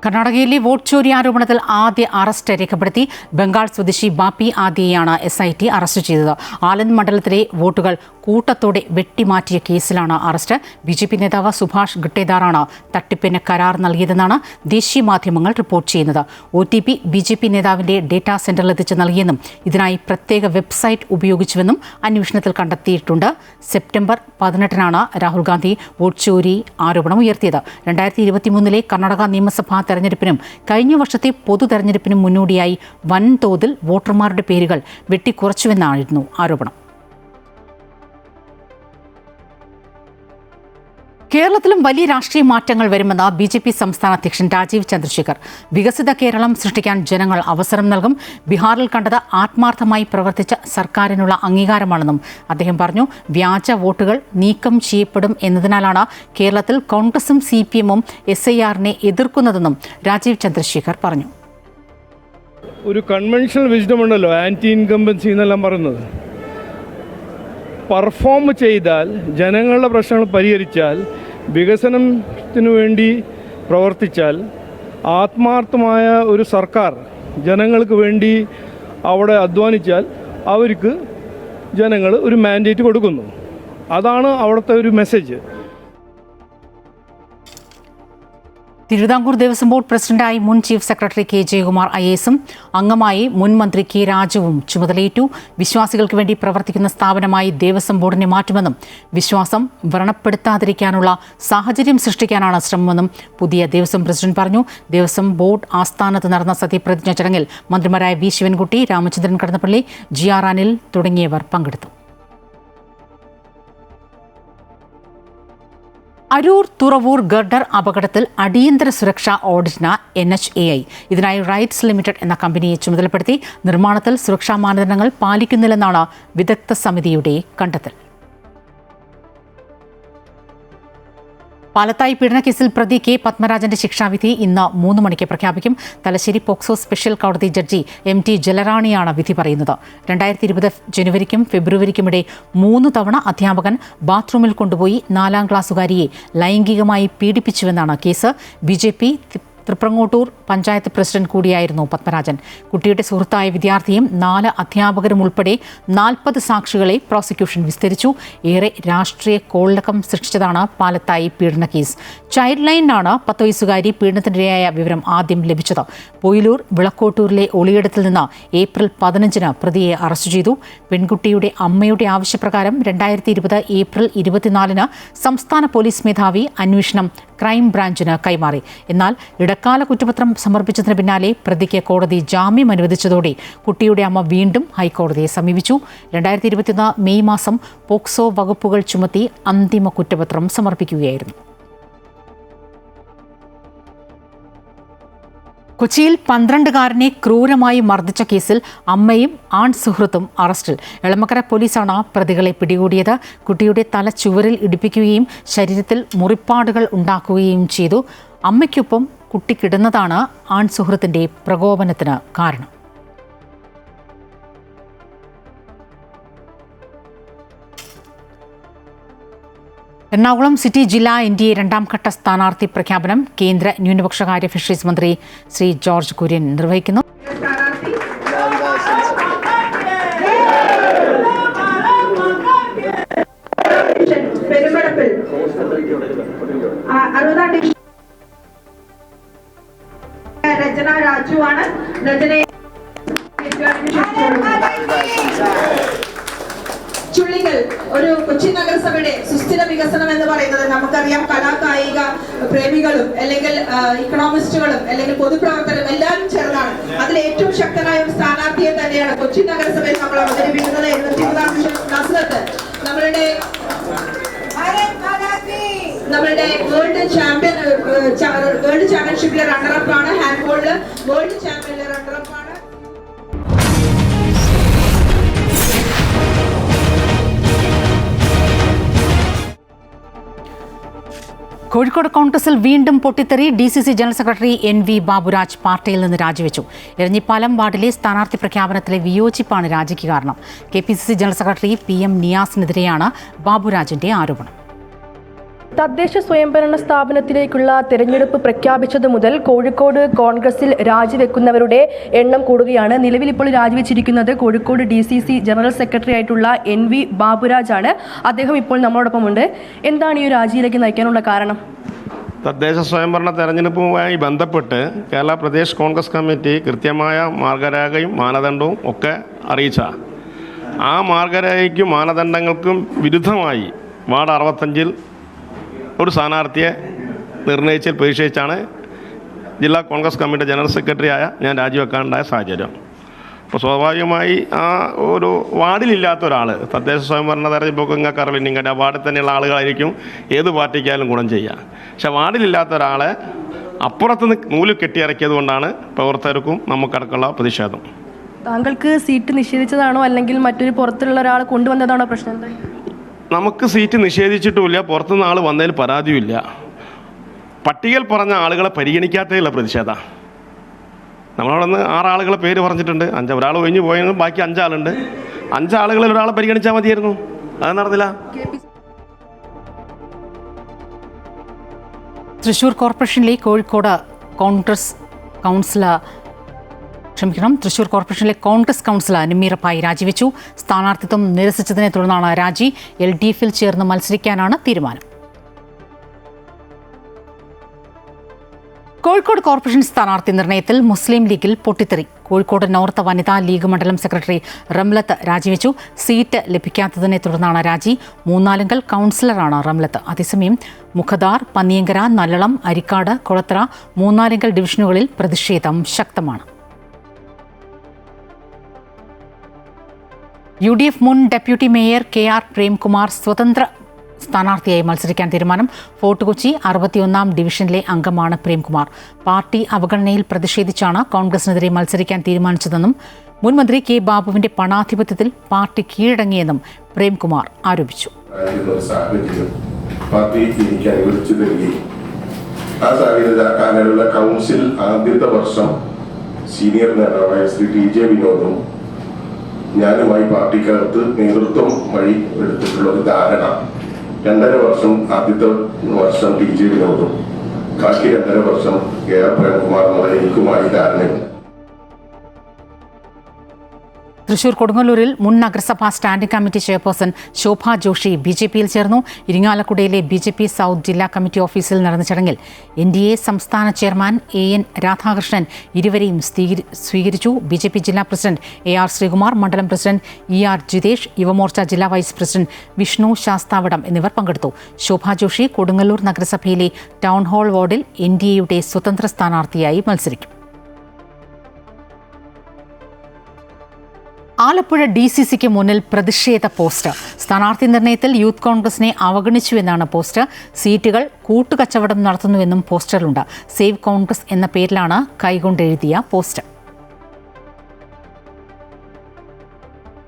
കർണാടകയിലെ വോട്ട് ചോരി ആരോപണത്തിൽ ആദ്യ അറസ്റ്റ് രേഖപ്പെടുത്തി. ബംഗാൾ സ്വദേശി ബാപ്പി ആദിയെയാണ് SIT അറസ്റ്റ് ചെയ്തത്. ആലന്ദ് മണ്ഡലത്തിലെ വോട്ടുകൾ കൂട്ടത്തോടെ വെട്ടിമാറ്റിയ കേസിലാണ് അറസ്റ്റ്. BJP നേതാവ് സുഭാഷ് ഗട്ടേദാറാണ് തട്ടിപ്പിന് കരാർ നൽകിയതെന്നാണ് ദേശീയ മാധ്യമങ്ങൾ റിപ്പോർട്ട് ചെയ്യുന്നത്. OTP BJP നേതാവിന്റെ ഡേറ്റാ സെന്ററിലെത്തിച്ച് നൽകിയെന്നും ഇതിനായി പ്രത്യേക വെബ്സൈറ്റ് ഉപയോഗിച്ചുവെന്നും അന്വേഷണത്തിൽ കണ്ടെത്തിയിട്ടുണ്ട്. സെപ്റ്റംബർ 18-നാണ് രാഹുൽ ഗാന്ധി വോട്ട് ചോരി ആരോപണം ഉയർത്തിയത്. 2023-ലെ കർണാടക നിയമസഭാ തെരഞ്ഞെടുപ്പിനും കഴിഞ്ഞ വർഷത്തെ പൊതു തെരഞ്ഞെടുപ്പിനും മുന്നോടിയായി വൻതോതിൽ വോട്ടർമാരുടെ പേരുകൾ വെട്ടിക്കുറച്ചുവെന്നായിരുന്നു ആരോപണം. കേരളത്തിലും വലിയ രാഷ്ട്രീയ മാറ്റങ്ങൾ വരുമെന്ന് BJP സംസ്ഥാന അധ്യക്ഷൻ രാജീവ് ചന്ദ്രശേഖർ. വികസിത കേരളം സൃഷ്ടിക്കാൻ ജനങ്ങൾ അവസരം നൽകും. ബീഹാറിൽ കണ്ടത് ആത്മാർത്ഥമായി പ്രവർത്തിച്ച സർക്കാരിനുള്ള അംഗീകാരമാണെന്നും അദ്ദേഹം പറഞ്ഞു. വ്യാജ വോട്ടുകൾ നീക്കം ചെയ്യപ്പെടും എന്നതിനാലാണ് കേരളത്തിൽ കോൺഗ്രസും CPM-ഉം SIR-നെ എതിർക്കുന്നതെന്നും രാജീവ് ചന്ദ്രശേഖർ പറഞ്ഞു. ഒരു കൺവെൻഷണൽ വിസ്ഡം ഉണ്ടല്ലോ, ആൻറ്റി ഇൻകംബൻസി എന്നെല്ലാം പറയുന്നത്. പെർഫോം ചെയ്താൽ, ജനങ്ങളുടെ പ്രശ്നങ്ങൾ പരിഹരിച്ചാൽ, വികസനത്തിനു വേണ്ടി പ്രവർത്തിച്ചാൽ, ആത്മാർത്ഥമായ ഒരു സർക്കാർ ജനങ്ങൾക്ക് വേണ്ടി അവിടെ അധ്വാനിച്ചാൽ അവർക്ക് ജനങ്ങൾ ഒരു മാൻഡേറ്റ് കൊടുക്കുന്നു. അതാണ് അവിടുത്തെ ഒരു മെസ്സേജ്. തിരുവിതാംകൂർ ദേവസ്വം ബോർഡ് പ്രസിഡന്റായി മുൻ ചീഫ് സെക്രട്ടറി K. ജയകുമാർ IAS-ഉം അംഗമായി മുൻ മന്ത്രി K. രാജുവും ചുമതലയേറ്റു. വിശ്വാസികൾക്ക് വേണ്ടി പ്രവർത്തിക്കുന്ന സ്ഥാപനമായി ദേവസ്വം ബോർഡിനെ മാറ്റുമെന്നും വിശ്വാസം വ്രണപ്പെടുത്താതിരിക്കാനുള്ള സാഹചര്യം സൃഷ്ടിക്കാനാണ് ശ്രമമെന്നും പുതിയ ദേവസ്വം പ്രസിഡന്റ് പറഞ്ഞു. ദേവസ്വം ബോർഡ് ആസ്ഥാനത്ത് നടന്ന സത്യപ്രതിജ്ഞ ചടങ്ങിൽ മന്ത്രിമാരായ V. ശിവൻകുട്ടി, രാമചന്ദ്രൻ കടന്നപ്പള്ളി, GR അനിൽ തുടങ്ങിയവർ പങ്കെടുത്തു. അരൂർ തുറവൂർ ഗർഡർ അപകടത്തിൽ അടിയന്തര സുരക്ഷാ ഓഡിറ്റിന് NHAI. ഇതിനായി റൈറ്റ്സ് ലിമിറ്റഡ് എന്ന കമ്പനിയെ ചുമതലപ്പെടുത്തി. നിർമ്മാണത്തിൽ സുരക്ഷാ മാനദണ്ഡങ്ങൾ പാലിക്കുന്നില്ലെന്നാണ് വിദഗ്ധ സമിതിയുടെ കണ്ടെത്തൽ. പാലത്തായി പീഡനക്കേസിൽ പ്രതി K. പത്മരാജന്റെ ശിക്ഷാവിധി ഇന്ന് 3 മണിക്ക് പ്രഖ്യാപിക്കും. തലശ്ശേരി പോക്സോ സ്പെഷ്യൽ കോടതി ജഡ്ജി MT ജലറാണിയാണ് വിധി പറയുന്നത്. 2020 ജനുവരിക്കും ഫെബ്രുവരിക്കുമിടെ 3 തവണ അധ്യാപകൻ ബാത്റൂമിൽ കൊണ്ടുപോയി 4ാം ക്ലാസ്സുകാരിയെ ലൈംഗികമായി പീഡിപ്പിച്ചുവെന്നാണ് case. BJP Thriprangottoor panchayat president കൂടിയായിരുന്നു പത്മരാജൻ. കുട്ടിയുടെ സുഹൃത്തായ വിദ്യാർത്ഥിയും 4 അധ്യാപകരും ഉൾപ്പെടെ 40 സാക്ഷികളെ പ്രോസിക്യൂഷൻ വിസ്തരിച്ചു. ഏറെ രാഷ്ട്രീയ കോളിളക്കം സൃഷ്ടിച്ചതാണ് പാലത്തായി പീഡന കേസ്. ചൈൽഡ് ലൈനിനാണ് 10 വയസ്സുകാരി പീഡനത്തിനിരയായ വിവരം ആദ്യം ലഭിച്ചത്. പൊയിലൂർ വിളക്കോട്ടൂരിലെ ഒളിയിടത്തിൽ നിന്ന് ഏപ്രിൽ 15-ന് പ്രതിയെ അറസ്റ്റ് ചെയ്തു. പെൺകുട്ടിയുടെ അമ്മയുടെ ആവശ്യപ്രകാരം 2020 ഏപ്രിൽ 24-ന് സംസ്ഥാന പോലീസ് മേധാവി അന്വേഷണം ക്രൈംബ്രാഞ്ചിന് കൈമാറി. എന്നാൽ ഇടക്കാല കുറ്റപത്രം സമർപ്പിച്ചതിന് പിന്നാലെ പ്രതിക്ക് കോടതി ജാമ്യം അനുവദിച്ചതോടെ കുട്ടിയുടെ അമ്മ വീണ്ടും ഹൈക്കോടതിയെ സമീപിച്ചു. 2021 മെയ് മാസം പോക്സോ വകുപ്പുകൾ ചുമത്തി അന്തിമ കുറ്റപത്രം സമർപ്പിക്കുകയായിരുന്നു. കൊച്ചിയിൽ 12-കാരനെ ക്രൂരമായി മർദ്ദിച്ച കേസിൽ അമ്മയും ആൺ സുഹൃത്തും അറസ്റ്റിൽ. എളമക്കര പോലീസാണ് പ്രതികളെ പിടികൂടിയത്. കുട്ടിയുടെ തല ചുവരിൽ ഇടിപ്പിക്കുകയും ശരീരത്തിൽ മുറിപ്പാടുകൾ ഉണ്ടാക്കുകയും ചെയ്തു. അമ്മയ്ക്കൊപ്പം കുട്ടി കിടന്നതാണ് ആൺ സുഹൃത്തിൻ്റെ പ്രകോപനത്തിന് കാരണം. എറണാകുളം സിറ്റി ജില്ലാ NDA 2ാം ഘട്ട സ്ഥാനാർത്ഥി പ്രഖ്യാപനം കേന്ദ്ര ന്യൂനപക്ഷകാര്യ ഫിഷറീസ് മന്ത്രി ശ്രീ ജോർജ് കുര്യൻ നിർവഹിക്കുന്നു. രചന രാജുവാണ്. ചുള്ളിക്കൽ ഒരു കൊച്ചി നഗരസഭയുടെ സുസ്ഥിര വികസനം എന്ന് പറയുന്നത് നമുക്കറിയാം. കലാ കായിക പ്രേമികളും അല്ലെങ്കിൽ ഇക്കണോമിസ്റ്റുകളും അല്ലെങ്കിൽ പൊതുപ്രവർത്തകരും എല്ലാവരും ചേർന്നാണ്. അതിൽ ഏറ്റവും ശക്തനായ ഒരു സ്ഥാനാർത്ഥിയെ തന്നെയാണ് കൊച്ചി നഗരസഭയിൽ നമ്മൾ അവതരിപ്പിക്കുന്നത്. നമ്മളുടെ വേൾഡ് ചാമ്പ്യൻ വേൾഡ് ചാമ്പ്യൻഷിപ്പിലെ റണ്ണറപ്പ് ആണ്. ഹാൻഡ്ബോളില് വേൾഡ് ചാമ്പ്യനിലെ റണ്ണറപ്പ് ആണ്. കോഴിക്കോട് കോൺഗ്രസിൽ വീണ്ടും പൊട്ടിത്തെറി. DCC general secretary NV Baburaj പാർട്ടിയിൽ നിന്ന് രാജിവെച്ചു. എരഞ്ഞിപ്പാലം വാർഡിലെ സ്ഥാനാർത്ഥി പ്രഖ്യാപനത്തിലെ വിയോജിപ്പാണ് രാജിക്ക് കാരണം. KPCC ജനറൽ സെക്രട്ടറി PM നിയാസിനെതിരെയാണ് ബാബുരാജിന്റെ ആരോപണം. തദ്ദേശ സ്വയംഭരണ സ്ഥാപനത്തിലേക്കുള്ള തെരഞ്ഞെടുപ്പ് പ്രഖ്യാപിച്ചത് മുതൽ കോഴിക്കോട് കോൺഗ്രസിൽ രാജിവെക്കുന്നവരുടെ എണ്ണം കൂടുകയാണ്. നിലവിൽ ഇപ്പോൾ രാജിവെച്ചിരിക്കുന്നത് കോഴിക്കോട് DCC ജനറൽ സെക്രട്ടറി ആയിട്ടുള്ള NV ബാബുരാജ് ആണ്. അദ്ദേഹം ഇപ്പോൾ നമ്മളോടൊപ്പമുണ്ട്. എന്താണ് ഈ രാജിയിലേക്ക് നയിക്കാനുള്ള കാരണം? തദ്ദേശ സ്വയംഭരണ തെരഞ്ഞെടുപ്പുമായി ബന്ധപ്പെട്ട് കേരള പ്രദേശ് കോൺഗ്രസ് കമ്മിറ്റി കൃത്യമായ മാർഗരേഖയും മാനദണ്ഡവും ഒക്കെ അറിയിച്ച ആ മാർഗരേഖയ്ക്കും മാനദണ്ഡങ്ങൾക്കും വിരുദ്ധമായി വാർഡ് 65 ഒരു സ്ഥാനാർത്ഥിയെ നിർണയിച്ചതിൽ പ്രതിഷേധിച്ചാണ് ജില്ലാ കോൺഗ്രസ് കമ്മിറ്റി ജനറൽ സെക്രട്ടറിയായ ഞാൻ രാജിവെക്കാനുണ്ടായ സാഹചര്യം. അപ്പോൾ സ്വാഭാവികമായി ആ ഒരു വാർഡിലില്ലാത്ത ഒരാൾ തദ്ദേശ സ്വയംഭരണ തെരഞ്ഞെടുപ്പൊക്കെ നിങ്ങൾക്ക് അറിയില്ല, നിങ്ങളുടെ വാർഡിൽ തന്നെയുള്ള ആളുകളായിരിക്കും ഏത് പാർട്ടിക്കായാലും ഗുണം ചെയ്യുക. പക്ഷേ വാർഡിലില്ലാത്ത ഒരാളെ അപ്പുറത്ത് നൂലിൽ കെട്ടിയിറക്കിയത് കൊണ്ടാണ് പ്രവർത്തകർക്കും നമുക്കടക്കമുള്ള പ്രതിഷേധം. താങ്കൾക്ക് സീറ്റ് നിഷേധിച്ചതാണോ അല്ലെങ്കിൽ മറ്റൊരു പുറത്തുള്ള ഒരാൾ കൊണ്ടുവന്നതാണോ പ്രശ്നം? നമുക്ക് സീറ്റ് നിഷേധിച്ചിട്ടുമില്ല, പുറത്തുനിന്ന് ആൾ വന്നതിൽ പരാതിയുമില്ല. പട്ടികയിൽ പറഞ്ഞ ആളുകളെ പരിഗണിക്കാത്തതിലുള്ള പ്രതിഷേധ. നമ്മളവിടെ നിന്ന് 6 ആളുകളെ പേര് പറഞ്ഞിട്ടുണ്ട്. ഒരാൾ ഒഴിഞ്ഞു പോയെങ്കിൽ ബാക്കി 5 ആളുണ്ട്. 5 ആളുകളിൽ ഒരാളെ പരിഗണിച്ചാൽ മതിയായിരുന്നു, അത് നടന്നില്ല. തൃശൂർ കോർപ്പറേഷനിലെ തൃശൂർ കോർപ്പറേഷനിലെ കോൺഗ്രസ് കൗൺസിലർ നിമീറപ്പായി രാജിവെച്ചു. സ്ഥാനാർത്ഥിത്വം നിരസിച്ചതിനെ തുടർന്നാണ് രാജി. LDFിൽ ചേർന്ന് മത്സരിക്കാനാണ് തീരുമാനം. കോഴിക്കോട് കോർപ്പറേഷൻ സ്ഥാനാർത്ഥി നിർണയത്തിൽ മുസ്ലിം ലീഗിൽ പൊട്ടിത്തെറി. കോഴിക്കോട് നോർത്ത് വനിതാ ലീഗ് മണ്ഡലം സെക്രട്ടറി റംലത്ത് രാജിവെച്ചു. സീറ്റ് ലഭിക്കാത്തതിനെ തുടർന്നാണ് രാജി. 3-4 കൗൺസിലറാണ് റംലത്ത്. അതേസമയം മുഖദാർ, പന്നിയങ്കര, നല്ലളം, അരിക്കാട്, കൊളത്തറ, 3-4 ഡിവിഷനുകളിൽ പ്രതിഷേധം ശക്തമാണ്. UDF മുൻ ഡെപ്യൂട്ടി മേയർ KR പ്രേംകുമാർ സ്വതന്ത്ര സ്ഥാനാർത്ഥിയായി മത്സരിക്കാൻ തീരുമാനം. ഫോർട്ട് കൊച്ചി 61-ാം ഡിവിഷനിലെ അംഗമാണ് പ്രേംകുമാർ. പാർട്ടി അവഗണനയിൽ പ്രതിഷേധിച്ചാണ് കോൺഗ്രസിനെതിരെ മത്സരിക്കാൻ തീരുമാനിച്ചതെന്നും മുൻമന്ത്രി K ബാബുവിന്റെ പണാധിപത്യത്തിൽ പാർട്ടി കീഴടങ്ങിയെന്നും പ്രേംകുമാർ ആരോപിച്ചു. കൗൺസിൽ ആദ്യത്തെ വർഷം സീനിയർ നേതാവായ ശ്രീ TJ വിനോദും ഞാനുമായി പാർട്ടിക്കകത്ത് നേതൃത്വം വഴി എടുത്തിട്ടുള്ള ഒരു ധാരണ 2.5 വർഷം ആദ്യത്തെ വർഷം TJ വിനോദും ബാക്കി 2.5 വർഷം KR പ്രേംകുമാർ എന്നുള്ള എനിക്കുമായി ധാരണയുണ്ട്. തൃശൂർ കൊടുങ്ങല്ലൂരിൽ മുൻ നഗരസഭാ സ്റ്റാൻഡിംഗ് കമ്മിറ്റി ചെയർപേഴ്സൺ ശോഭ ജോഷി BJPയിൽ ചേർന്നു. ഇരിങ്ങാലക്കുടയിലെ BJP സൗത്ത് ജില്ലാ കമ്മിറ്റി ഓഫീസിൽ നടന്ന ചടങ്ങിൽ NDA സംസ്ഥാന ചെയർമാൻ AN രാധാകൃഷ്ണൻ ഇരുവരെയും സ്വീകരിച്ചു. BJP ജില്ലാ പ്രസിഡന്റ് AR ശ്രീകുമാർ, മണ്ഡലം പ്രസിഡന്റ് ER ജിതേഷ്, യുവമോർച്ച ജില്ലാ വൈസ് പ്രസിഡന്റ് വിഷ്ണു ശാസ്താവടം എന്നിവർ പങ്കെടുത്തു. ശോഭ ജോഷി കൊടുങ്ങല്ലൂർ നഗരസഭയിലെ ടൗൺ ഹാൾ വാർഡിൽ NDAയുടെ സ്വതന്ത്ര സ്ഥാനാർത്ഥിയായി മത്സരിക്കും. ആലപ്പുഴ DCCക്ക് മുന്നിൽ പ്രതിഷേധ പോസ്റ്റർ. സ്ഥാനാർത്ഥി നിർണയത്തിൽ യൂത്ത് കോൺഗ്രസിനെ അവഗണിച്ചുവെന്നാണ് പോസ്റ്റർ. സീറ്റുകൾ കൂട്ടുകച്ചവടം നടത്തുന്നുവെന്നും പോസ്റ്ററിലുണ്ട്. സേവ് കോൺഗ്രസ് എന്ന പേരിലാണ് കൈകൊണ്ടെഴുതിയ പോസ്റ്റർ.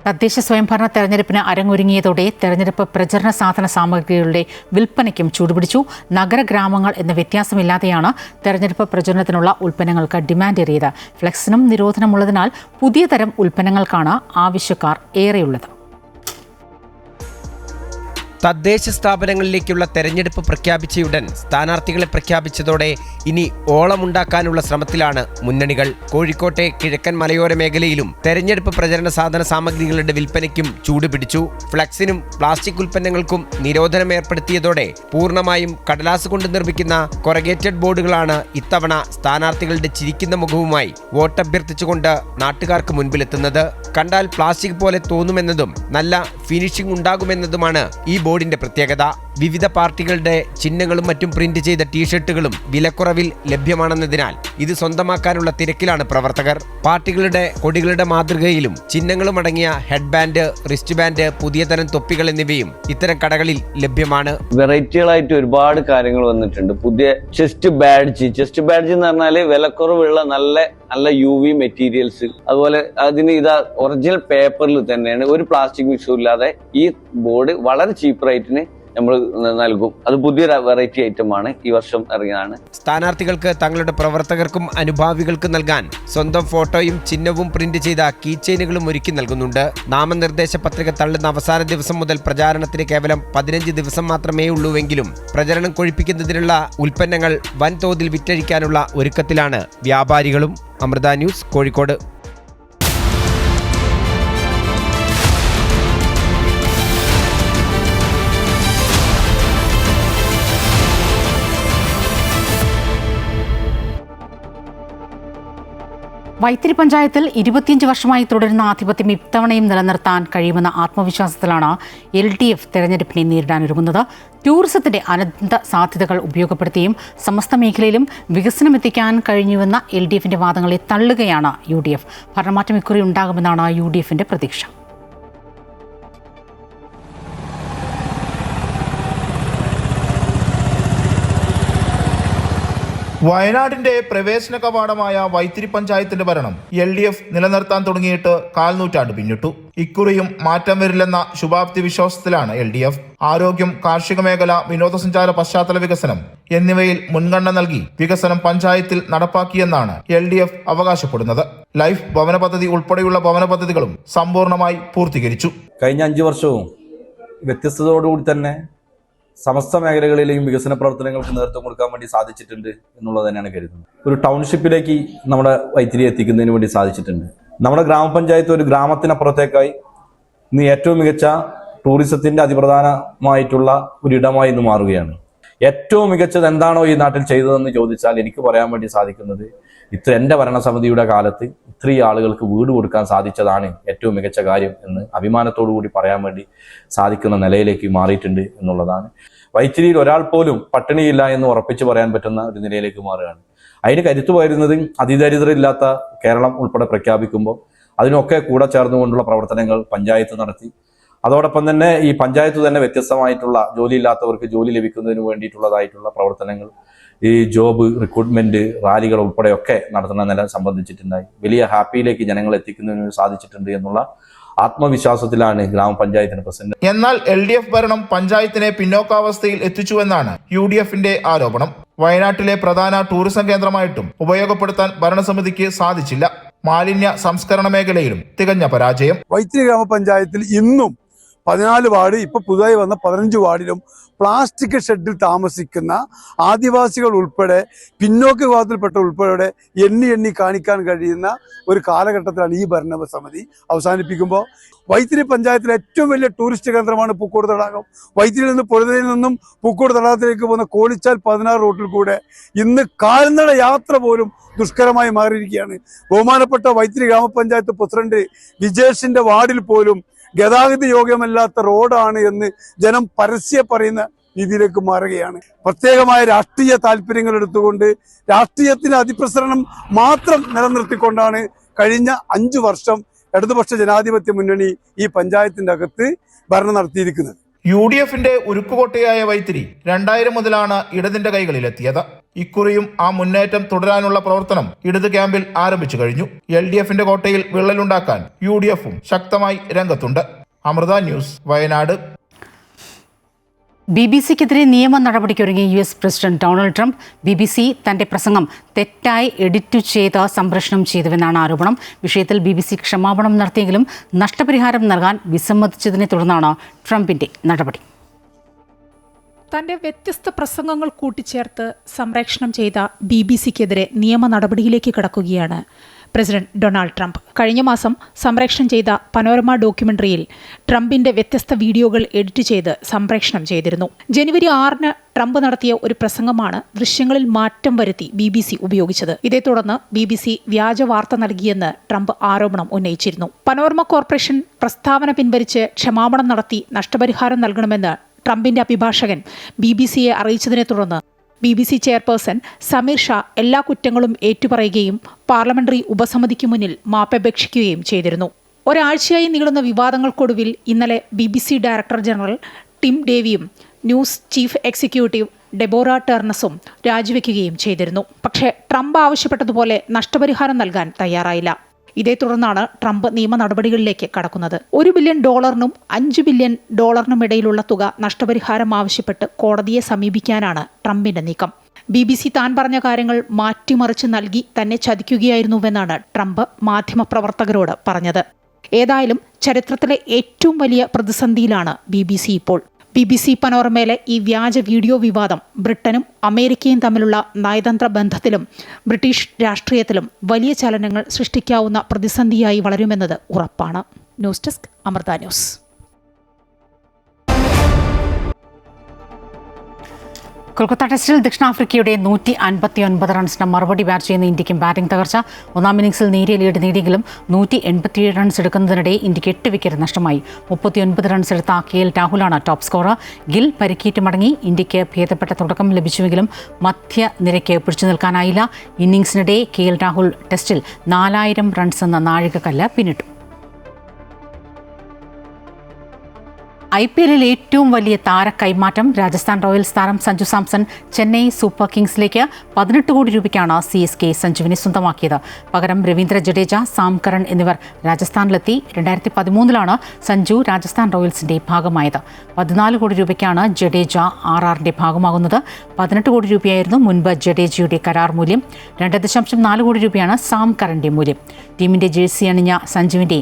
തദ്ദേശ സ്വയംഭരണ തെരഞ്ഞെടുപ്പിന് അരങ്ങൊരുങ്ങിയതോടെ തെരഞ്ഞെടുപ്പ് പ്രചരണ സാധന സാമഗ്രികളുടെ വിൽപ്പനയ്ക്കും ചൂടുപിടിച്ചു. നഗരഗ്രാമങ്ങൾ എന്ന വ്യത്യാസമില്ലാതെയാണ് തെരഞ്ഞെടുപ്പ് പ്രചരണത്തിനുള്ള ഉൽപ്പന്നങ്ങൾക്ക് ഡിമാൻഡേറിയത്. ഫ്ലെക്സിനും നിരോധനമുള്ളതിനാൽ പുതിയ തരം ഉൽപ്പന്നങ്ങൾക്കാണ് ആവശ്യക്കാർ ഏറെയുള്ളത്. തദ്ദേശ സ്ഥാപനങ്ങളിലേക്കുള്ള തെരഞ്ഞെടുപ്പ് പ്രഖ്യാപിച്ചയുടൻ സ്ഥാനാർത്ഥികളെ പ്രഖ്യാപിച്ചതോടെ ഇനി ഓളമുണ്ടാക്കാനുള്ള ശ്രമത്തിലാണ് മുന്നണികൾ. കോഴിക്കോട്ടെ കിഴക്കൻ മലയോര മേഖലയിലും തെരഞ്ഞെടുപ്പ് പ്രചരണ സാധന സാമഗ്രികളുടെ വിൽപ്പനയ്ക്കും ചൂടുപിടിച്ചു. ഫ്ലക്സിനും പ്ലാസ്റ്റിക് ഉൽപ്പന്നങ്ങൾക്കും നിരോധനം ഏർപ്പെടുത്തിയതോടെ പൂർണ്ണമായും കടലാസ് കൊണ്ട് നിർമ്മിക്കുന്ന കൊറഗേറ്റഡ് ബോർഡുകളാണ് ഇത്തവണ സ്ഥാനാർത്ഥികളുടെ ചിരിക്കുന്ന മുഖവുമായി വോട്ടഭ്യർത്ഥിച്ചുകൊണ്ട് നാട്ടുകാർക്ക് മുൻപിലെത്തുന്നത്. കണ്ടാൽ പ്ലാസ്റ്റിക് പോലെ തോന്നുമെന്നതും നല്ല ഫിനിഷിംഗ് ഉണ്ടാകുമെന്നതുമാണ് ഈ ബോർഡിന്റെ പ്രത്യേകത. വിവിധ പാർട്ടികളുടെ ചിഹ്നങ്ങളും മറ്റും പ്രിന്റ് ചെയ്ത ടീഷർട്ടുകളും വിലക്കുറവിൽ ലഭ്യമാണെന്നതിനാൽ ഇത് സ്വന്തമാക്കാനുള്ള തിരക്കിലാണ് പ്രവർത്തകർ. പാർട്ടികളുടെ കൊടികളുടെ മാതൃകയിലും ചിഹ്നങ്ങളും അടങ്ങിയ ഹെഡ് ബാൻഡ്, റിസ്റ്റ് ബാൻഡ്, പുതിയ തരം തൊപ്പികൾ എന്നിവയും ഇത്തരം കടകളിൽ ലഭ്യമാണ്. വെറൈറ്റികളായിട്ട് ഒരുപാട് കാര്യങ്ങൾ വന്നിട്ടുണ്ട്. പുതിയ ചെസ്റ്റ് ബാഡ്ജ് എന്ന് പറഞ്ഞാല് വിലക്കുറവുള്ള നല്ല UV മെറ്റീരിയൽസ്, അതുപോലെ അതിന് ഒറിജിനൽ പേപ്പറിൽ തന്നെയാണ്, ഒരു പ്ലാസ്റ്റിക് മിക്സും ഇല്ലാതെ ഈ ബോർഡ് വളരെ ചീപ്പ് റേറ്റിന് നമ്മൾ നൽകും. അത് പുതിയൊരു വെറൈറ്റി ഐറ്റമാണ് ഈ വർഷം ഇറങ്ങിയതാണ്. സ്ഥാനാർത്ഥികൾക്ക് തങ്ങളുടെ പ്രവർത്തകർക്കും അനുഭാവികൾക്കും നൽകാൻ സ്വന്തം ഫോട്ടോയും ചിഹ്നവും പ്രിന്റ് ചെയ്ത കീ ചെയിനുകളും ഒരുക്കി നൽകുന്നുണ്ട്. നാമനിർദ്ദേശ പത്രിക തള്ളുന്ന അവസാന ദിവസം മുതൽ പ്രചാരണത്തിന് കേവലം 15 ദിവസം മാത്രമേ ഉള്ളൂവെങ്കിലും പ്രചരണം കൊഴിപ്പിക്കുന്നതിനുള്ള ഉൽപ്പന്നങ്ങൾ വൻതോതിൽ വിറ്റഴിക്കാനുള്ള ഒരുക്കത്തിലാണ് വ്യാപാരികളും. അമൃത ന്യൂസ്, കോഴിക്കോട്. വൈത്തിരി പഞ്ചായത്തിൽ 25 വർഷമായി തുടരുന്ന ആധിപത്യം ഇത്തവണയും നിലനിർത്താൻ കഴിയുമെന്ന ആത്മവിശ്വാസത്തിലാണ് LDF തെരഞ്ഞെടുപ്പിനെ നേരിടാനൊരുങ്ങുന്നത്. ടൂറിസത്തിന്റെ അനന്ത സാധ്യതകൾ ഉപയോഗപ്പെടുത്തിയും സമസ്ത മേഖലയിലും വികസനമെത്തിക്കാൻ കഴിഞ്ഞുവെന്ന LDFന്റെ വാദങ്ങളെ തള്ളുകയാണ് UDF. ഭരണമാറ്റം ഇക്കുറി ഉണ്ടാകുമെന്നാണ് UDFന്റെ പ്രതീക്ഷ. വയനാടിന്റെ പ്രവേശന കവാടമായ വൈത്തിരി പഞ്ചായത്തിന്റെ ഭരണം LDF നിലനിർത്താൻ തുടങ്ങിയിട്ട് കാൽനൂറ്റാണ്ട് പിന്നിട്ടു. ഇക്കുറിയും മാറ്റം വരില്ലെന്ന ശുഭാപ്തി വിശ്വാസത്തിലാണ് LDF. ആരോഗ്യം, കാർഷിക മേഖല, വിനോദസഞ്ചാര പശ്ചാത്തല വികസനം എന്നിവയിൽ മുൻഗണന നൽകി വികസനം പഞ്ചായത്തിൽ നടപ്പാക്കിയെന്നാണ് LDF അവകാശപ്പെടുന്നത്. ലൈഫ് ഭവന പദ്ധതി ഉൾപ്പെടെയുള്ള ഭവന പദ്ധതികളും സമ്പൂർണ്ണമായി പൂർത്തീകരിച്ചു. കഴിഞ്ഞ 5 വർഷവും വ്യത്യസ്തതയോടുകൂടി തന്നെ സമസ്ത മേഖലകളിലെയും വികസന പ്രവർത്തനങ്ങൾക്ക് നേതൃത്വം കൊടുക്കാൻ വേണ്ടി സാധിച്ചിട്ടുണ്ട് എന്നുള്ളത് തന്നെയാണ് കരുതുന്നത്. ഒരു ടൗൺഷിപ്പിലേക്ക് നമ്മുടെ വൈത്തിരി എത്തിക്കുന്നതിന് വേണ്ടി സാധിച്ചിട്ടുണ്ട്. നമ്മുടെ ഗ്രാമപഞ്ചായത്ത് ഒരു ഗ്രാമത്തിനപ്പുറത്തേക്കായി ഇന്ന് ഏറ്റവും മികച്ച ടൂറിസത്തിന്റെ അതിപ്രധാനമായിട്ടുള്ള ഒരിടമായി ഇന്ന് മാറുകയാണ്. ഏറ്റവും മികച്ചത് എന്താണോ ഈ നാട്ടിൽ ചെയ്തതെന്ന് ചോദിച്ചാൽ എനിക്ക് പറയാൻ വേണ്ടി സാധിക്കുന്നത് എൻ്റെ ഭരണസമിതിയുടെ കാലത്ത് ഇത്രയും ആളുകൾക്ക് വീട് കൊടുക്കാൻ സാധിച്ചതാണ് ഏറ്റവും മികച്ച കാര്യം എന്ന് അഭിമാനത്തോടു കൂടി പറയാൻ വേണ്ടി സാധിക്കുന്ന നിലയിലേക്ക് മാറിയിട്ടുണ്ട് എന്നുള്ളതാണ്. വൈത്തിരിയിൽ ഒരാൾ പോലും പട്ടിണിയില്ല എന്ന് ഉറപ്പിച്ച് പറയാൻ പറ്റുന്ന ഒരു നിലയിലേക്ക് മാറുകയാണ്. അതിന് കരുത്തു വരുന്നത് അതിദരിദ്രമില്ലാത്ത കേരളം ഉൾപ്പെടെ പ്രഖ്യാപിക്കുമ്പോൾ അതിനൊക്കെ കൂടെ ചേർന്നുകൊണ്ടുള്ള പ്രവർത്തനങ്ങൾ പഞ്ചായത്ത് നടത്തി. അതോടൊപ്പം തന്നെ ഈ പഞ്ചായത്ത് തന്നെ വ്യത്യസ്തമായിട്ടുള്ള ജോലിയില്ലാത്തവർക്ക് ജോലി ലഭിക്കുന്നതിന് വേണ്ടിയിട്ടുള്ളതായിട്ടുള്ള പ്രവർത്തനങ്ങൾ, ഈ ജോബ് റിക്രൂട്ട്മെന്റ് റാലികൾ ഉൾപ്പെടെയൊക്കെ നടത്തുന്ന നില സംബന്ധിച്ചിട്ടുണ്ടായി. വലിയ ഹാപ്പിയിലേക്ക് ജനങ്ങൾ എത്തിക്കുന്നതിന് സാധിച്ചിട്ടുണ്ട് എന്നുള്ള ആത്മവിശ്വാസത്തിലാണ് ഗ്രാമപഞ്ചായത്തിന് പ്രസിഡന്റ്. എന്നാൽ LDF ഭരണം പഞ്ചായത്തിനെ പിന്നോക്കാവസ്ഥയിൽ എത്തിച്ചുവെന്നാണ് UDFന്റെ ആരോപണം. വയനാട്ടിലെ പ്രധാന ടൂറിസം കേന്ദ്രമായിട്ടും ഉപയോഗപ്പെടുത്താൻ ഭരണസമിതിക്ക് സാധിച്ചില്ല. മാലിന്യ സംസ്കരണ മേഖലയിലും തികഞ്ഞ പരാജയം. വൈത്തിരി ഗ്രാമപഞ്ചായത്തിൽ ഇന്നും 14 വാർഡ്, ഇപ്പൊ പുതുതായി വന്ന 15 വാർഡിലും പ്ലാസ്റ്റിക് ഷെഡിൽ താമസിക്കുന്ന ആദിവാസികൾ ഉൾപ്പെടെ പിന്നോക്ക വിഭാഗത്തിൽപ്പെട്ട ഉൾപ്പെടെ എണ്ണി കാണിക്കാൻ കഴിയുന്ന ഒരു കാലഘട്ടത്തിലാണ് ഈ ഭരണസമിതി അവസാനിപ്പിക്കുമ്പോൾ. വൈത്തിരി പഞ്ചായത്തിലെ ഏറ്റവും വലിയ ടൂറിസ്റ്റ് കേന്ദ്രമാണ് പൂക്കോട് തടാകം. വൈത്തിരിയിൽ നിന്ന് പൊഴുതയിൽ നിന്നും പൂക്കോട് തടാകത്തിലേക്ക് പോകുന്ന കോളിച്ചാൽ 16 റൂട്ടിൽ കൂടെ ഇന്ന് കാൽനട യാത്ര പോലും ദുഷ്കരമായി മാറിയിരിക്കുകയാണ്. ബഹുമാനപ്പെട്ട വൈത്തിരി ഗ്രാമപഞ്ചായത്ത് പ്രസിഡന്റ് വിജേഷിന്റെ വാർഡിൽ പോലും ഗതാഗത യോഗ്യമല്ലാത്ത റോഡാണ് എന്ന് ജനം പരസ്യം പറയുന്ന രീതിയിലേക്ക് മാറുകയാണ്. പ്രത്യേകമായ രാഷ്ട്രീയ താല്പര്യങ്ങൾ എടുത്തുകൊണ്ട് രാഷ്ട്രീയത്തിന് അതിപ്രസരണം മാത്രം നിലനിർത്തിക്കൊണ്ടാണ് കഴിഞ്ഞ 5 വർഷം ഇടതുപക്ഷ ജനാധിപത്യ മുന്നണി ഈ പഞ്ചായത്തിന്റെ അകത്ത് ഭരണം നടത്തിയിരിക്കുന്നത്. UDFന്റെ ഉരുക്കുകോട്ടയായ വൈത്തിരി 2000 മുതലാണ് ഇടതിന്റെ കൈകളിലെത്തിയത്. ഇക്കുറിയും ആ മുന്നേറ്റം തുടരാനുള്ള പ്രവർത്തനം ഇടത് ക്യാമ്പിൽ ആരംഭിച്ചു കഴിഞ്ഞു. LDFന്റെ കോട്ടയിൽ വിള്ളലുണ്ടാക്കാൻ UDFും ശക്തമായി രംഗത്തുണ്ട്. അമൃത ന്യൂസ്, വയനാട്. BBC-ക്കെതിരെ നിയമ നടപടിക്കൊരുങ്ങി US president Donald Trump. BBC തന്റെ പ്രസംഗം തെറ്റായി എഡിറ്റ് ചെയ്ത് സംപ്രേഷണം ചെയ്തുവെന്നാണ് ആരോപണം. വിഷയത്തിൽ BBC ക്ഷമാപണം നടത്തിയെങ്കിലും നഷ്ടപരിഹാരം നൽകാൻ വിസമ്മതിച്ചതിനെ തുടർന്നാണ് ട്രംപിന്റെ നടപടി. തന്റെ വ്യത്യസ്ത പ്രസംഗങ്ങൾ കൂട്ടിച്ചേർത്ത് സംപ്രേഷണം ചെയ്ത BBC-ക്കെതിരെ നിയമ നടപടിയിലേക്ക് കടക്കുകയാണ് പ്രസിഡന്റ് ഡൊണാൾഡ് ട്രംപ്. കഴിഞ്ഞ മാസം സംപ്രേഷണം ചെയ്ത പനോരമ ഡോക്യുമെന്ററിയിൽ ട്രംപിന്റെ വ്യത്യസ്ത വീഡിയോകൾ എഡിറ്റ് ചെയ്ത് സംപ്രേഷണം ചെയ്തിരുന്നു. ജനുവരി 6-ന് ട്രംപ് നടത്തിയ ഒരു പ്രസംഗമാണ് ദൃശ്യങ്ങളിൽ മാറ്റം വരുത്തി BBC ഉപയോഗിച്ചത്. ഇതേ തുടർന്ന് BBC വ്യാജ വാർത്ത നൽകിയെന്ന് ട്രംപ് ആരോപണം ഉന്നയിച്ചിരുന്നു. പനോരമ കോർപ്പറേഷൻ പ്രസ്താവന പിൻവലിച്ച് ക്ഷമാപണം നടത്തി നഷ്ടപരിഹാരം നൽകണമെന്ന് ട്രംപിന്റെ അഭിഭാഷകൻ BBC-യെ അറിയിച്ചതിനെ തുടർന്ന് BBC ചെയർപേഴ്സൺ സമീർ ഷാ എല്ലാ കുറ്റങ്ങളും ഏറ്റുപറയുകയും പാർലമെന്ററി ഉപസമിതിക്ക് മുന്നിൽ മാപ്പപേക്ഷിക്കുകയും ചെയ്തിരുന്നു. ഒരാഴ്ചയായി നീളുന്ന വിവാദങ്ങൾക്കൊടുവിൽ ഇന്നലെ BBC ഡയറക്ടർ ജനറൽ ടിം ഡേവിയും ന്യൂസ് ചീഫ് എക്സിക്യൂട്ടീവ് ഡെബോറ ടെർണസും രാജിവെക്കുകയും ചെയ്തിരുന്നു. പക്ഷേ ട്രംപ് ആവശ്യപ്പെട്ടതുപോലെ നഷ്ടപരിഹാരം നൽകാൻ തയ്യാറായില്ല. ഇതേ തുടർന്നാണ് ട്രംപ് നിയമ നടപടികളിലേക്ക് കടക്കുന്നത്. $1 ബില്യൺ $5 ബില്യൺ ഇടയിലുള്ള തുക നഷ്ടപരിഹാരം ആവശ്യപ്പെട്ട് കോടതിയെ സമീപിക്കാനാണ് ട്രംപിന്റെ നീക്കം. BBC താൻ പറഞ്ഞ കാര്യങ്ങൾ മാറ്റിമറിച്ച് നൽകി തന്നെ ചതിക്കുകയായിരുന്നുവെന്നാണ് ട്രംപ് മാധ്യമപ്രവർത്തകരോട് പറഞ്ഞത്. ഏതായാലും ചരിത്രത്തിലെ ഏറ്റവും വലിയ പ്രതിസന്ധിയിലാണ് BBC ഇപ്പോൾ. BBC പനോരമയിലെ ഈ വ്യാജ വീഡിയോ വിവാദം ബ്രിട്ടനും അമേരിക്കയും തമ്മിലുള്ള നയതന്ത്ര ബന്ധത്തിലും ബ്രിട്ടീഷ് രാഷ്ട്രീയത്തിലും വലിയ ചലനങ്ങൾ സൃഷ്ടിക്കാവുന്ന പ്രതിസന്ധിയായി വളരുമെന്നത് ഉറപ്പാണ്. News desk Amrita news. Kolkata ടെസ്റ്റിൽ ദക്ഷിണാഫ്രിക്കയുടെ 159 റൺസിന് മറുപടി ബാറ്റ് ചെയ്യുന്ന ഇന്ത്യക്കും ബാറ്റിംഗ് തകർച്ച. ഒന്നാം ഇന്നിംഗ്സിൽ നേരിയ ലീഡ് നേടിയെങ്കിലും 187 റൺസ് എടുക്കുന്നതിനിടെ ഇന്ത്യക്ക് 8 വിക്കറ്റ് നഷ്ടമായി. 39 റൺസ് എടുത്ത KL രാഹുലാണ് ടോപ്പ് സ്കോറർ. ഗിൽ പരിക്കേറ്റ് മടങ്ങി. ഇന്ത്യക്ക് ഭേദപ്പെട്ട തുടക്കം ലഭിച്ചുവെങ്കിലും മധ്യനിരയ്ക്ക് പിടിച്ചു നിൽക്കാനായില്ല. ഇന്നിംഗ്സിനിടെ KL രാഹുൽ ടെസ്റ്റിൽ 4000 റൺസ് എന്ന നാഴികക്കല്ല് പിന്നിട്ടു. IPL-ൽ ഏറ്റവും വലിയ താര കൈമാറ്റം. രാജസ്ഥാൻ റോയൽസ് താരം സഞ്ജു സാംസൺ ചെന്നൈ സൂപ്പർ കിങ്സിലേക്ക് 18 കോടി രൂപയ്ക്കാണ് CSK സഞ്ജുവിനെ സ്വന്തമാക്കിയത്. പകരം രവീന്ദ്ര ജഡേജ, സാം കരൺ എന്നിവർ രാജസ്ഥാനിലെത്തി. 2013-ലാണ് സഞ്ജു രാജസ്ഥാൻ റോയൽസിന്റെ ഭാഗമായത്. 14 കോടി രൂപയ്ക്കാണ് ജഡേജ RRന്റെ ഭാഗമാകുന്നത്. 18 കോടി രൂപയായിരുന്നു മുൻപ് ജഡേജയുടെ കരാർ മൂല്യം. 2.4 കോടി രൂപയാണ് സാം കരന്റെ മൂല്യം. ടീമിന്റെ ജേഴ്സി അണിഞ്ഞ സഞ്ജുവിന്റെ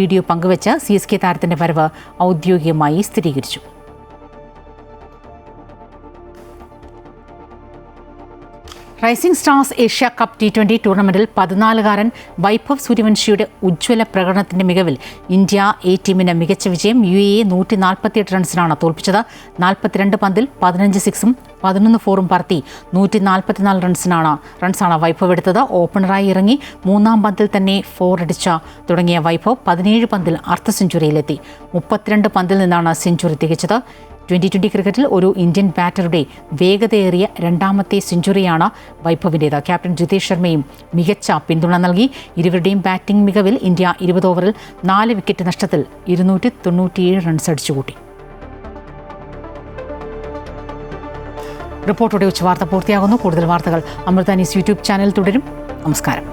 വീഡിയോ പങ്കുവച്ച് CSK താരത്തിന്റെ വരവ് ഔദ്യോഗികമായി സ്ഥിരീകരിച്ചു. Rising stars Asia cup T20 ടൂർണമെന്റിൽ 14-കാരൻ വൈഭവ് സൂര്യവംശിയുടെ ഉജ്ജ്വല പ്രകടനത്തിന്റെ മികവിൽ ഇന്ത്യ ടീമിന് മികച്ച വിജയം. UAE 148 റൺസിനാണ് തോൽപ്പിച്ചത്. 42 പന്തിൽ 15 സിക്സും 11 ഫോറും പറത്തി 144 റൺസാണ് വൈഭവ് എടുത്തത്. ഓപ്പണറായി ഇറങ്ങി 3-ാം പന്തിൽ തന്നെ 4 അടിച്ച തുടങ്ങിയ വൈഭവ് 17 പന്തിൽ അർദ്ധ സെഞ്ചുറിയിലെത്തി. 32 പന്തിൽ നിന്നാണ് സെഞ്ചുറി തികച്ചത്. 2020 ക്രിക്കറ്റിൽ ഒരു ഇന്ത്യൻ ബാറ്ററുടെ വേഗതയേറിയ 2ാമത്തെ സെഞ്ചുറിയാണ് വൈഭവിൻ്റേത്. ക്യാപ്റ്റൻ ജിതേഷ് ശർമ്മയും മികച്ച പിന്തുണ നൽകി. ഇരുവരുടെയും ബാറ്റിംഗ് മികവിൽ ഇന്ത്യ 20 ഓവറിൽ 4 വിക്കറ്റ് നഷ്ടത്തിൽ 297 റൺസ് അടിച്ചുകൂട്ടി. റിപ്പോർട്ടോടെ ഉച്ചവാർത്ത പൂർത്തിയാകുന്നു. കൂടുതൽ വാർത്തകൾ അമൃത ന്യൂസ് യൂട്യൂബ് ചാനൽ തുടരും. നമസ്കാരം.